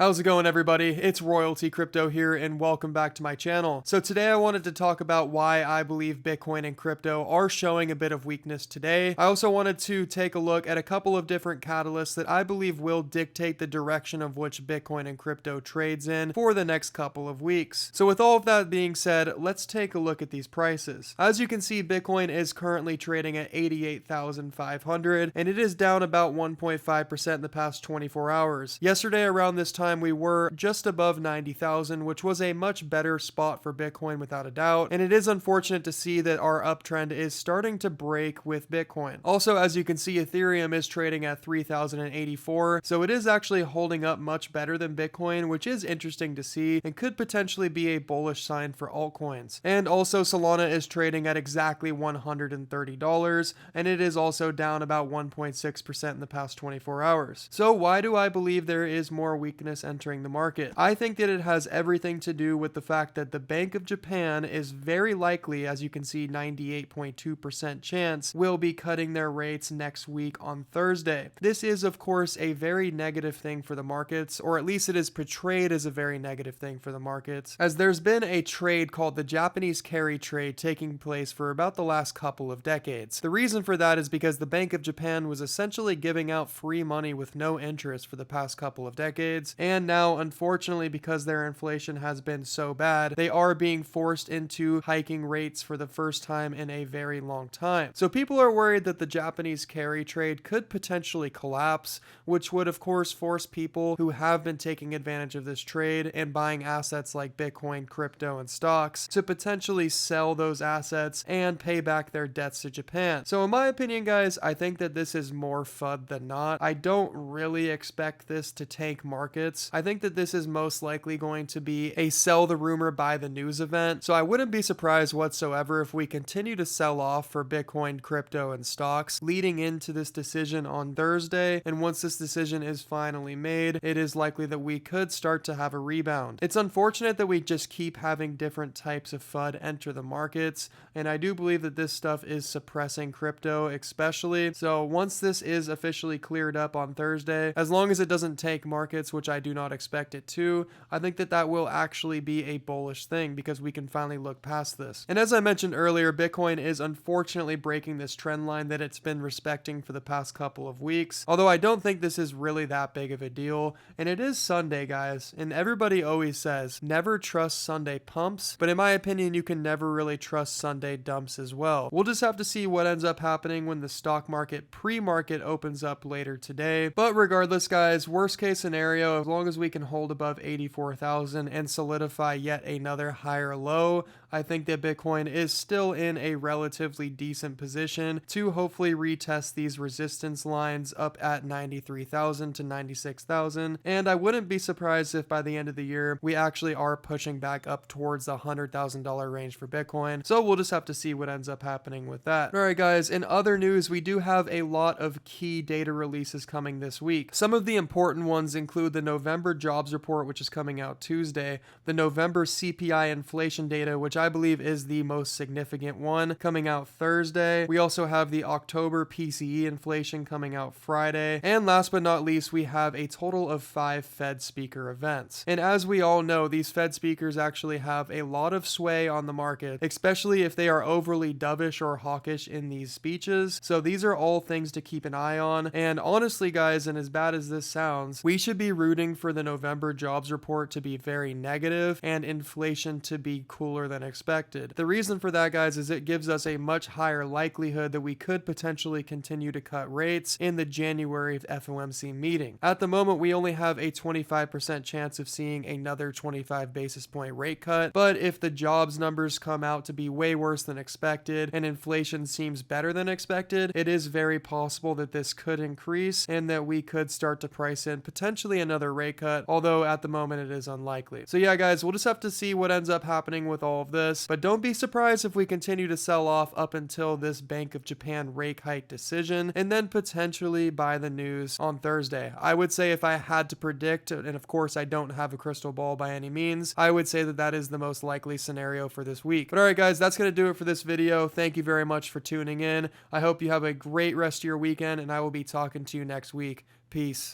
How's it going, everybody? It's Royalty Crypto here, and welcome back to my channel. So today I wanted to talk about why I believe Bitcoin and crypto are showing a bit of weakness today. I also wanted to take a look at a couple of different catalysts that I believe will dictate the direction of which Bitcoin and crypto trades in for the next couple of weeks. So with all of that being said, let's take a look at these prices. As you can see, Bitcoin is currently trading at 88,500, and it is down about 1.5% in the past 24 hours. Yesterday around this time, we were just above 90,000, which was a much better spot for Bitcoin without a doubt. And it is unfortunate to see that our uptrend is starting to break with Bitcoin. Also, as you can see, Ethereum is trading at 3,084. So it is actually holding up much better than Bitcoin, which is interesting to see and could potentially be a bullish sign for altcoins. And also Solana is trading at exactly $130, and it is also down about 1.6% in the past 24 hours. So why do I believe there is more weakness entering the market? I think that it has everything to do with the fact that the Bank of Japan is very likely, as you can see, 98.2% chance, will be cutting their rates next week on Thursday. This is, of course, a very negative thing for the markets, or at least it is portrayed as a very negative thing for the markets, as there's been a trade called the Japanese carry trade taking place for about the last couple of decades. The reason for that is because the Bank of Japan was essentially giving out free money with no interest for the past couple of decades, and now, unfortunately, because their inflation has been so bad, they are being forced into hiking rates for the first time in a very long time. So people are worried that the Japanese carry trade could potentially collapse, which would, of course, force people who have been taking advantage of this trade and buying assets like Bitcoin, crypto, and stocks to potentially sell those assets and pay back their debts to Japan. So in my opinion, guys, I think that this is more FUD than not. I don't really expect this to tank markets. I think that this is most likely going to be a sell the rumor, buy the news event. So I wouldn't be surprised whatsoever if we continue to sell off for Bitcoin, crypto, and stocks leading into this decision on Thursday. And once this decision is finally made, it is likely that we could start to have a rebound. It's unfortunate that we just keep having different types of FUD enter the markets, and I do believe that this stuff is suppressing crypto especially. So once this is officially cleared up on Thursday, as long as it doesn't take markets, which I do not expect it to, I think that that will actually be a bullish thing because we can finally look past this. And as I mentioned earlier, Bitcoin is unfortunately breaking this trend line that it's been respecting for the past couple of weeks, although I don't think this is really that big of a deal. And it is Sunday, guys, and everybody always says never trust Sunday pumps, but in my opinion, you can never really trust Sunday dumps as well. We'll just have to see what ends up happening when the stock market pre-market opens up later today. But regardless, guys, worst case scenario, as long as we can hold above 84,000 and solidify yet another higher low, I think that Bitcoin is still in a relatively decent position to hopefully retest these resistance lines up at 93,000 to 96,000. And I wouldn't be surprised if by the end of the year, we actually are pushing back up towards the $100,000 range for Bitcoin. So we'll just have to see what ends up happening with that. All right, guys, in other news, we do have a lot of key data releases coming this week. Some of the important ones include the November jobs report, which is coming out Tuesday, the November CPI inflation data, which I believe is the most significant one, coming out Thursday. We also have the October PCE inflation coming out Friday. And last but not least, we have a total of 5 Fed speaker events. And as we all know, these Fed speakers actually have a lot of sway on the market, especially if they are overly dovish or hawkish in these speeches. So these are all things to keep an eye on. And honestly, guys, and as bad as this sounds, we should be rooting for the November jobs report to be very negative and inflation to be cooler than expected. The reason for that, guys, is it gives us a much higher likelihood that we could potentially continue to cut rates in the January FOMC meeting. At the moment, we only have a 25% chance of seeing another 25 basis point rate cut, but if the jobs numbers come out to be way worse than expected and inflation seems better than expected, it is very possible that this could increase and that we could start to price in potentially another rate cut, although at the moment it is unlikely. So yeah, guys, we'll just have to see what ends up happening with all of this, but don't be surprised if we continue to sell off up until this Bank of Japan rate hike decision, and then potentially buy the news on Thursday. I would say if I had to predict, and of course I don't have a crystal ball by any means, I would say that that is the most likely scenario for this week. But alright, guys, that's going to do it for this video. Thank you very much for tuning in. I hope you have a great rest of your weekend, and I will be talking to you next week. Peace.